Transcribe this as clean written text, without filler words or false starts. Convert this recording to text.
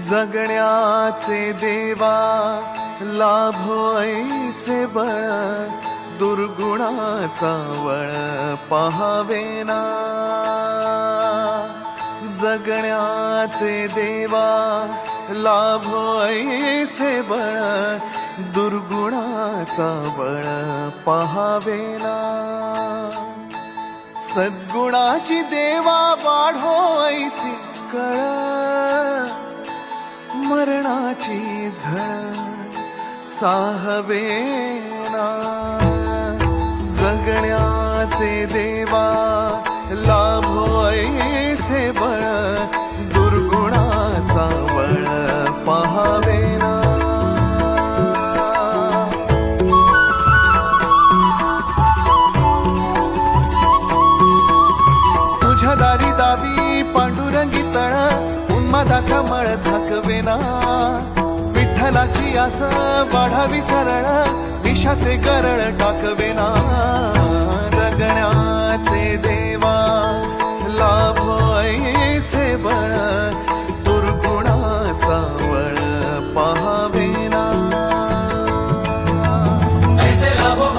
जगण्याचे देवा लाभो ऐसे बळ, दुर्गुणाचा वळ पहावेना. जगण्याचे देवा लाभो ऐसे बळ, दुर्गुणाचा बळ पहावेना. सद्गुणाची देवा वाढो ऐसी कळ, मरणाची झळ साहवेना. जगण्याचे देवा लाभो ऐसे बळ, दुर्गुणाचा बळ पहावेना. तुझ्या दारी दावी पांडुरंगी तळ, उन्मादाचा मळ झाकवेना. विठ्ठलाची आस वाढावी सरळ, विषाचे गरळ टाकवेना. जगण्याचे देवा